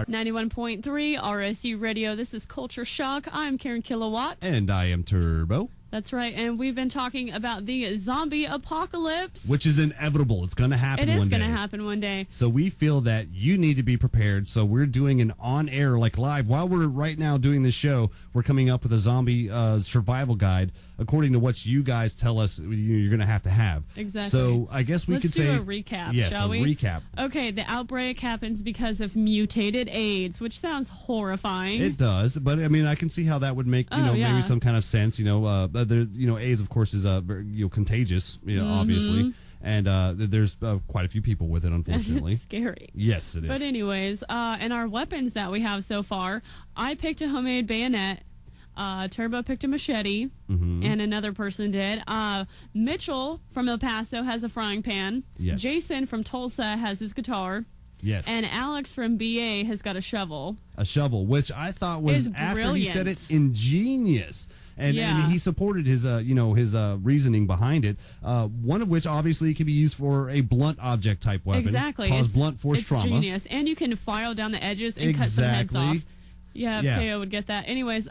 91.3 RSU Radio. This is Culture Shock. I'm Karen Killowatt. And I am Turbo. That's right. And we've been talking about the zombie apocalypse. Which is inevitable. It's going to happen one day. It is going to happen one day. So we feel that you need to be prepared. So we're doing an on-air, like live. While we're right now doing this show, we're coming up with a zombie survival guide according to what you guys tell us you're going to have. Exactly. So I guess we could say... Let's do a recap, yes, shall we? Recap. Okay, the outbreak happens because of mutated AIDS, which sounds horrifying. It does, but I mean, I can see how that would make maybe some kind of sense. AIDS, of course, is contagious, obviously, and there's quite a few people with it, unfortunately. It's scary. Yes, it is. But anyways, in our weapons that we have so far, I picked a homemade bayonet. Turbo picked a machete, and another person did. Mitchell from El Paso has a frying pan. Yes. Jason from Tulsa has his guitar. Yes. And Alex from BA has got a shovel. A shovel, which I thought was, after he said it, ingenious. And he supported his reasoning behind it. One of which obviously can be used for a blunt object type weapon. Exactly. Cause blunt force trauma. It's genius. And you can file down the edges and cut some heads off. Yeah, KO would get that. Anyways,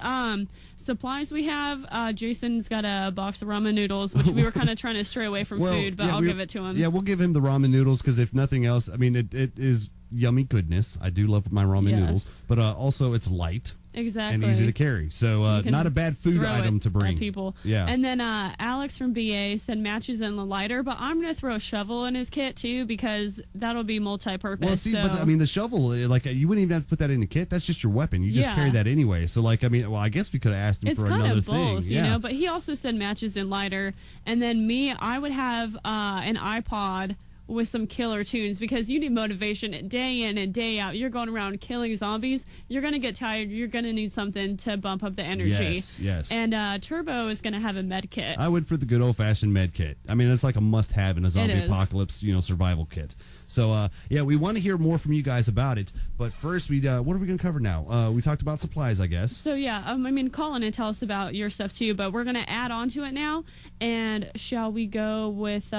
supplies we have. Jason's got a box of ramen noodles, which we were kind of trying to stray away from food, but I'll give it to him. Yeah, we'll give him the ramen noodles because if nothing else, I mean, it is yummy goodness. I do love my ramen noodles, but also it's light. Exactly. And easy to carry. So not a bad food item to bring. People. Yeah. And then Alex from BA said matches and the lighter, but I'm going to throw a shovel in his kit too because that'll be multi-purpose. Well, see, but I mean, the shovel, you wouldn't even have to put that in the kit. That's just your weapon. You just carry that anyway. So, I guess we could have asked him for another thing. Both, you know, but he also said matches and lighter. And then me, I would have an iPod with some killer tunes because you need motivation day in and day out. You're going around killing zombies. You're going to get tired. You're going to need something to bump up the energy. Yes. And Turbo is going to have a med kit. I went for the good old-fashioned med kit. I mean, it's like a must-have in a zombie apocalypse, survival kit. So, we want to hear more from you guys about it. But first, what are we going to cover now? We talked about supplies, I guess. So, call in and tell us about your stuff, too. But we're going to add on to it now. And shall we go with...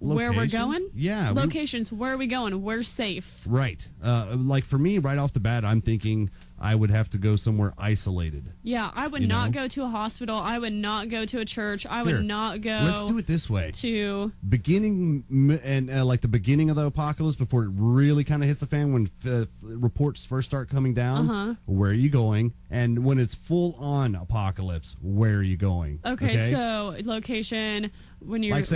where we're going? Yeah. Locations, where are we going? Where's safe? Right. For me, right off the bat, I'm thinking I would have to go somewhere isolated. Yeah, I would not go to a hospital. I would not go to a church. I would not go. Let's do it this way. To beginning and the beginning of the apocalypse before it really kind of hits the fan when reports first start coming down. Where are you going? And when it's full on apocalypse, where are you going? Okay? So location when you're when it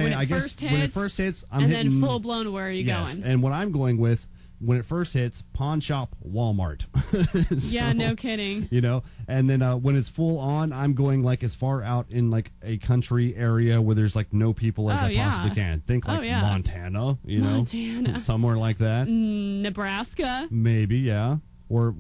first hits, I'm and hitting, then full blown. Where are you going? And what I'm going with. When it first hits, pawn shop, Walmart. Yeah, no kidding. And then when it's full on, I'm going as far out in a country area where there's no people as I possibly can. Think Montana, Montana. Somewhere like that. Nebraska. Maybe, yeah. Or,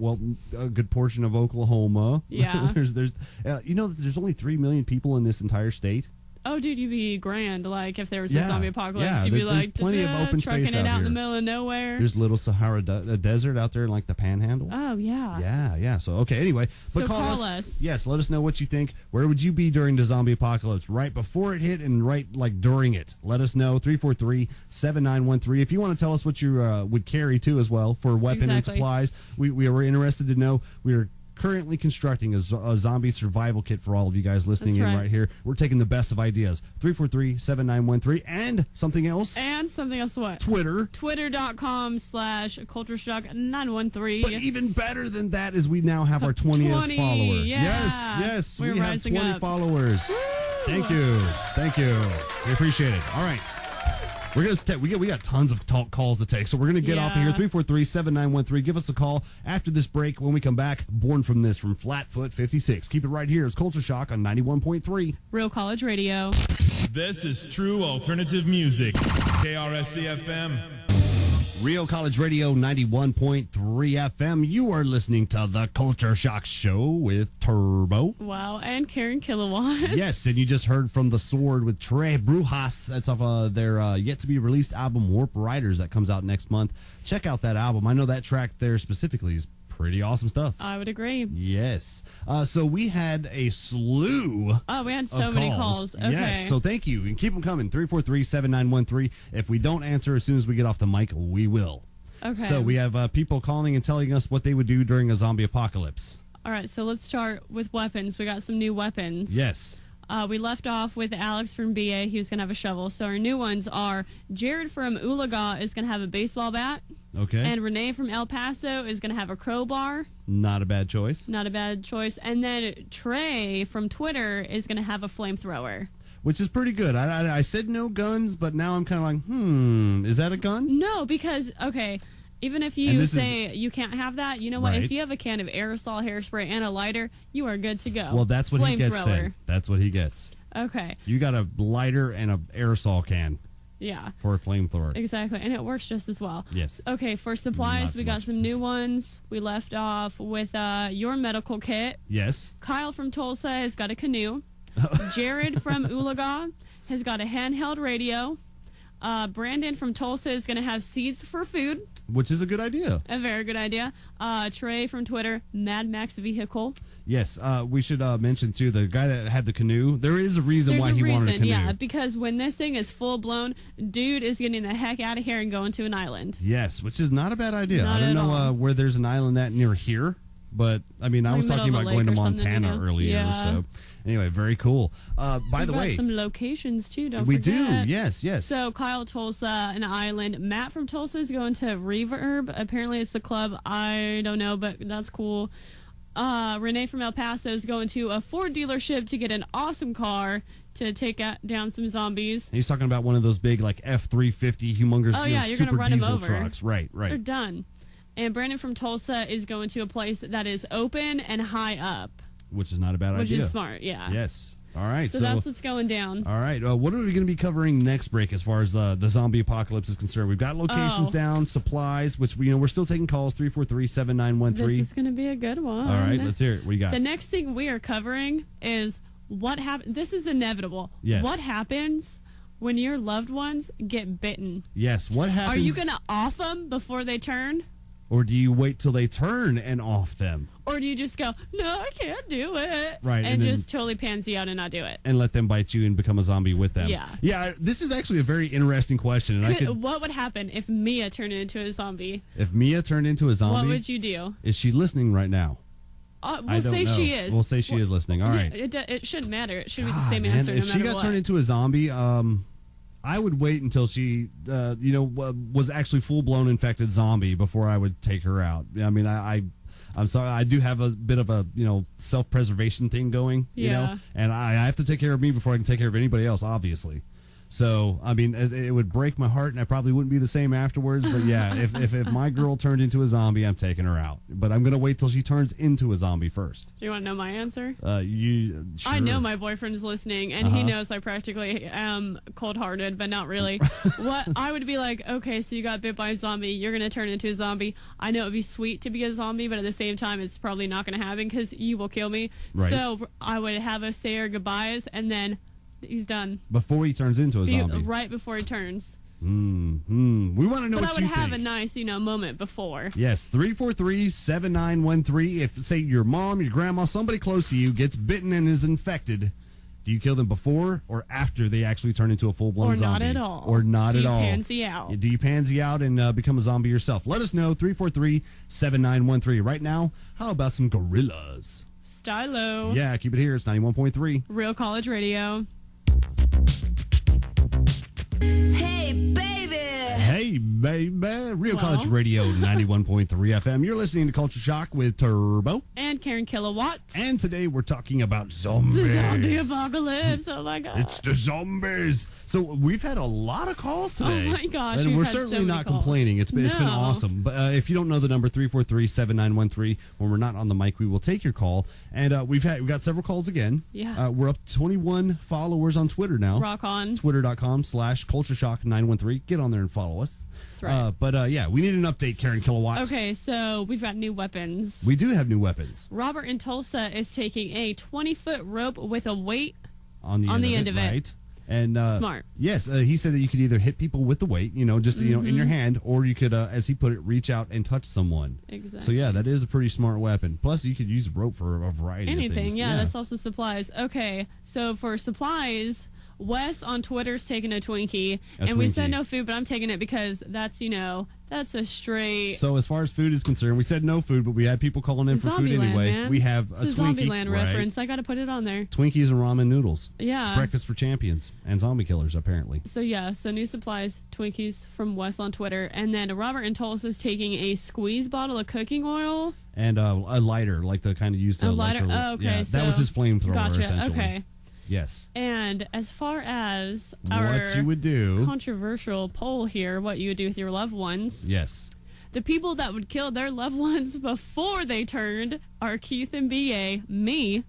a good portion of Oklahoma. Yeah. there's only 3 million people in this entire state. Oh, dude, you'd be grand. If there was a zombie apocalypse, you'd be there's plenty of open trucking space it out here. in the middle of nowhere. There's little Sahara desert out there in the Panhandle. Oh, yeah. Yeah. So, okay, anyway. But call us. Yes, let us know what you think. Where would you be during the zombie apocalypse? Right before it hit and right during it. Let us know. 343-7913. If you want to tell us what you would carry, too, as well, for weapon and supplies. We were interested to know. We are currently constructing a zombie survival kit for all of you guys listening right here. We're taking the best of ideas. 343-7913 and something else. And something else what? Twitter.com/cultureshock913. But even better than that is we now have our 20th follower. Yeah. Yes. We have 20 up. followers. Woo! Thank you. We appreciate it. All right. We're gonna we got tons of calls to take, so we're gonna get off of here. 343-7913. Give us a call after this break. When we come back, Born from This from Flatfoot 56. Keep it right here. It's Culture Shock on 91.3 Real College Radio. This is true alternative music. KRSC-FM. Real College Radio 91.3 FM. You are listening to the Culture Shock Show with Turbo. Wow, and Karen Killowatt. Yes, and you just heard from The Sword with Trey Brujas. That's off their yet-to-be-released album, Warp Riders, that comes out next month. Check out that album. I know that track there specifically is pretty awesome stuff. I would agree. Yes. So we had a slew we had so many calls. Okay. Yes, so thank you. And keep them coming. 343-7913. If we don't answer as soon as we get off the mic, we will. Okay. So we have people calling and telling us what they would do during a zombie apocalypse. All right, so let's start with weapons. We got some new weapons. Yes. We left off with Alex from BA. He was going to have a shovel. So our new ones are Jared from Ulaga is going to have a baseball bat. Okay. And Renee from El Paso is going to have a crowbar. Not a bad choice. Not a bad choice. And then Trey from Twitter is going to have a flamethrower. Which is pretty good. I said no guns, but now I'm kind of like, is that a gun? No, because, okay, even if you say you can't have that, you know what? Right. If you have a can of aerosol hairspray and a lighter, you are good to go. Well, that's what he gets then. That's what he gets. Okay. You got a lighter and a aerosol can. Yeah. For a flamethrower. Exactly. And it works just as well. Yes. Okay, for supplies, we got some new ones. We left off with your medical kit. Yes. Kyle from Tulsa has got a canoe. Jared from Ulaga has got a handheld radio. Brandon from Tulsa is going to have seeds for food. Which is a good idea. A very good idea. Trey from Twitter, Mad Max vehicle. Yes, we should mention, too, the guy that had the canoe. There is a reason why he wanted a canoe. Yeah, because when this thing is full-blown, dude is getting the heck out of here and going to an island. Yes, which is not a bad idea. Not I don't at know all. where there's an island that near here, but, I mean, I was talking about going to Montana earlier, yeah. so... Anyway, very cool. By the way, some locations too. Don't we forget. do. Yes, yes. So Kyle Tulsa, an island. Matt from Tulsa is going to Reverb. Apparently, it's a club. I don't know, but that's cool. Renee from El Paso is going to a Ford dealership to get an awesome car to take down some zombies. He's talking about one of those big like F-350 humongous you're super gonna run diesel them over. trucks. Right. They're done. And Brandon from Tulsa is going to a place that is open and high up. Which is not a bad idea. Which is smart, yeah. Yes. All right. So that's what's going down. All right. What are we going to be covering next break as far as the zombie apocalypse is concerned? We've got locations down, supplies, which we're still taking calls, 343-7913. This is going to be a good one. All right. Let's hear it. What you got? The next thing we are covering is what happens. This is inevitable. Yes. What happens when your loved ones get bitten? Yes. What happens? Are you going to off them before they turn? Or do you wait till they turn and off them? Or do you just go, no, I can't do it. Right. And just totally pansy out and not do it. And let them bite you and become a zombie with them. Yeah. Yeah, this is actually a very interesting question. And what would happen if Mia turned into a zombie? If Mia turned into a zombie, what would you do? Is she listening right now? We'll say she is. We'll say she is listening. All right. It shouldn't matter. It should be the same answer no matter what. If she got turned into a zombie, I would wait until she, was actually full-blown infected zombie before I would take her out. I mean, I'm sorry, I do have a bit of a, self-preservation thing going, and I have to take care of me before I can take care of anybody else, obviously. So, I mean, it would break my heart, and I probably wouldn't be the same afterwards. But yeah, if my girl turned into a zombie, I'm taking her out. But I'm gonna wait till she turns into a zombie first. Do you want to know my answer? Sure. I know my boyfriend's listening, and he knows I practically am cold-hearted, but not really. What I would be like, okay, so you got bit by a zombie, you're gonna turn into a zombie. I know it'd be sweet to be a zombie, but at the same time, it's probably not gonna happen because you will kill me. Right. So I would have us say our goodbyes, and then he's done. Before he turns into a zombie. Right before he turns. We want to know but what you think. I would have a nice, moment before. Yes, 343-7913. If, say, your mom, your grandma, somebody close to you gets bitten and is infected, do you kill them before or after they actually turn into a full-blown zombie? Or not at all. Or not at all. Do you pansy out? Do you pansy out and become a zombie yourself? Let us know, 343-7913. Right now, how about some gorillas? Stylo. Yeah, keep it here. It's 91.3. Real College Radio. Hey, baby. Hey, baby. Real College Radio 91.3 FM. You're listening to Culture Shock with Turbo. And Karen Killowatt. And today we're talking about zombies. The zombie apocalypse. Oh, my God. It's the zombies. So we've had a lot of calls today. Oh, my gosh. And we're certainly not complaining. It's been awesome. But if you don't know the number, 343-7913, when we're not on the mic, we will take your call. And we've got several calls again. Yeah. We're up to 21 followers on Twitter now. Rock on. Twitter.com/CultureShock913. Get on there and follow us. That's right. But yeah, we need an update, Karen Killowatt. Okay, so we've got new weapons. We do have new weapons. Robert in Tulsa is taking a 20-foot rope with a weight on the end of it. Right. And smart. Yes, he said that you could either hit people with the weight, just in your hand, or you could, as he put it, reach out and touch someone. Exactly. So yeah, that is a pretty smart weapon. Plus, you could use rope for a variety of things. Anything, yeah, that's also supplies. Okay, so for supplies, Wes on Twitter's taking a Twinkie, and we said no food, but I'm taking it because that's That's a straight So as far as food is concerned, we said no food, but we had people calling in for food Zombieland, anyway. man. We have It's a a Twinkie. Zombieland reference. I got to put it on there. Twinkies and ramen noodles. Yeah. Breakfast for champions and zombie killers, apparently. So new supplies, Twinkies from Wes on Twitter. And then Robert in Tulsa is taking a squeeze bottle of cooking oil. And a lighter, like the kind of used to A lighter? electro- Oh, okay. Yeah, so, that was his flamethrower, gotcha. essentially. Okay. Yes. And as far as What you would do. controversial poll here, what you would do with your loved ones. Yes. The people that would kill their loved ones before they turned are Keith and B.A., me,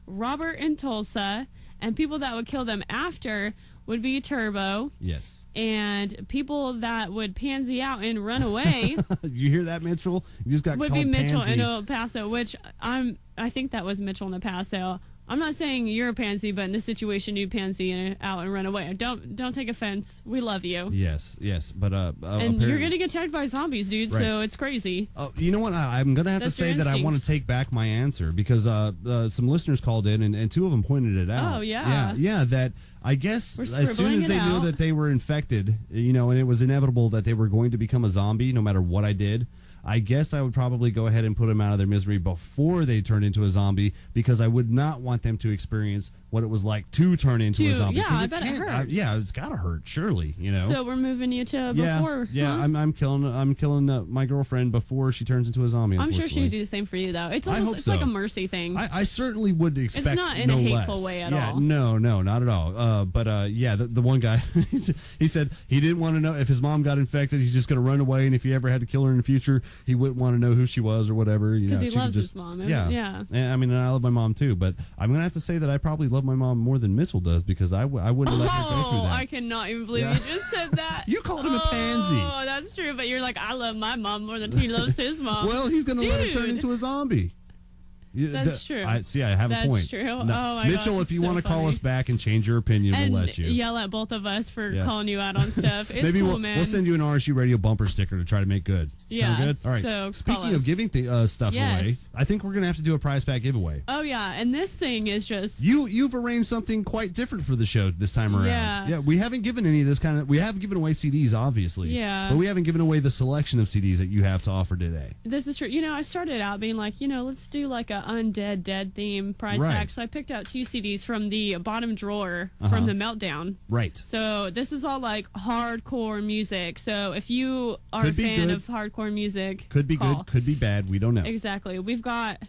Robert and Tulsa, and people that would kill them after would be Turbo. Yes. And people that would pansy out and run away You hear that, Mitchell? You just got would called be Mitchell pansy. and El Paso, which I think that was Mitchell and El Paso. I'm not saying you're a pansy, but in this situation, you pansy out and run away. Don't take offense. We love you. Yes, but And you're getting attacked by zombies, dude. Right. So it's crazy. You know what? I'm gonna have That's to say your that I instinct. want to take back my answer because some listeners called in and two of them pointed it out. Oh, yeah. yeah. That I guess We're as soon scribbling as they it knew out. that they were infected, and it was inevitable that they were going to become a zombie, no matter what I did. I guess I would probably go ahead and put them out of their misery before they turned into a zombie because I would not want them to experience what it was like to turn into a zombie. Yeah, 'Cause I bet it can't- hurts. it's got to hurt, surely, So we're moving you to before. Yeah, huh? I'm killing my girlfriend before she turns into a zombie. I'm sure she'd unfortunately. do the same for you, though. It's I almost hope it's like so. a mercy thing. I certainly would expect not in no a hateful less. way at yeah, all. No, not at all. But the one guy, he said he didn't want to know if his mom got infected. He's just going to run away, and if he ever had to kill her in the future, he wouldn't want to know who she was or whatever. Because he she could loves just- his mom. Yeah. And, I mean, I love my mom too, but I'm going to have to say that I probably love my mom more than Mitchell does because I wouldn't let her go through that. I cannot even believe Yeah. you just said that. You called him a pansy. Oh, that's true. But you're like, I love my mom more than he loves his mom. Well, he's going to let her turn Dude. into a zombie. That's true. I have That's a point. true. No. Oh, my Mitchell, gosh, if you it's so want to call funny. us back and change your opinion, and we'll let you. yell at both of us for Yeah. calling you out on stuff. It's Maybe cool, man. we'll send you an RSU radio bumper sticker to try to make good. Yeah, Sound good? All right. so call Speaking us. of giving stuff Yes. away, I think we're going to have to do a prize pack giveaway. Oh, yeah. And this thing is just... You've arranged something quite different for the show this time around. Yeah. We haven't given any of this kind of... We have given away CDs, obviously. Yeah. But we haven't given away the selection of CDs that you have to offer today. This is true. I started out being like, let's do like a undead dead theme prize Right. pack. So I picked out 2 CDs from the bottom drawer Uh-huh. from the Meltdown. Right. So this is all like hardcore music. So if you are Could a be fan good. of hardcore music, Could be call. good, could be bad. We don't know. Exactly. We've got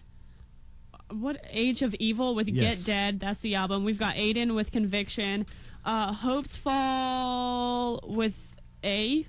what Age of Evil with Yes. Get Dead. That's the album. We've got Aiden with Conviction. Hopes Fall with A.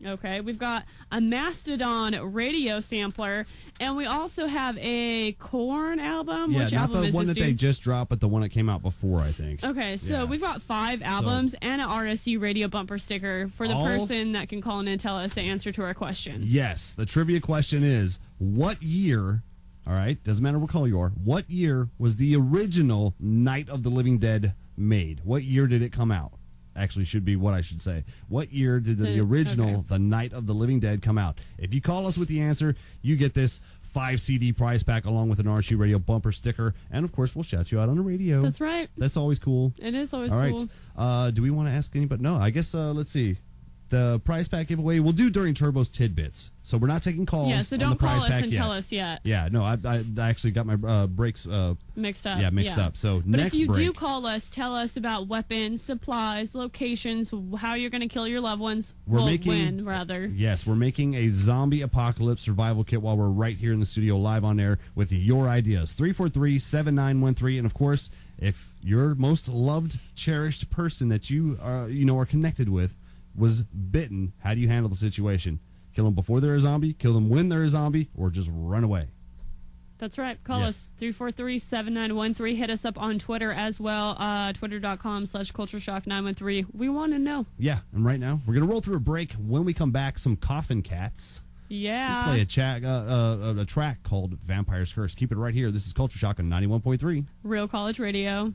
Okay, we've got a Mastodon radio sampler, and we also have a Korn album. Yeah, Which not album the is one this, that they dude? just dropped, but the one that came out before, I think. Okay, so Yeah. we've got 5 albums and an RSU radio bumper sticker for the All- person that can call in and tell us the answer to our question. Yes, the trivia question is, what year, all right, doesn't matter what color you are, what year was the original Night of the Living Dead made? What year did it come out? Actually, should be what I should say. What year did the original okay. The Night of the Living Dead come out? If you call us with the answer, you get this 5 CD prize pack along with an RSU radio bumper sticker, and of course, we'll shout you out on the radio. That's right. That's always cool. It is always All cool. right. Do we want to ask anybody? No, I guess, let's see. The prize pack giveaway we'll do during Turbo's Tidbits. So we're not taking calls. Yeah, so on the don't prize call us pack and yet. tell us yet. Yeah, no, I actually got my breaks Mixed up. mixed up. So but next if you break. do call us, tell us about weapons, supplies, locations, how you're going to kill your loved ones. Win, rather. Yes, we're making a zombie apocalypse survival kit while we're right here in the studio live on air with your ideas. 343-7913. And of course, if your most loved, cherished person that you are connected with was bitten, how do you handle the situation? Kill them before they're a zombie, kill them when they're a zombie, or just run away? That's right. Call Yes. us 343-7913. Hit us up on Twitter as well. Twitter.com/CultureShock913. We want to know. Yeah, and right now we're gonna roll through a break. When we come back, some Coffin Cats. Yeah. Play a track called Vampire's Curse. Keep it right here. This is Culture Shock on 91.3. Real College Radio.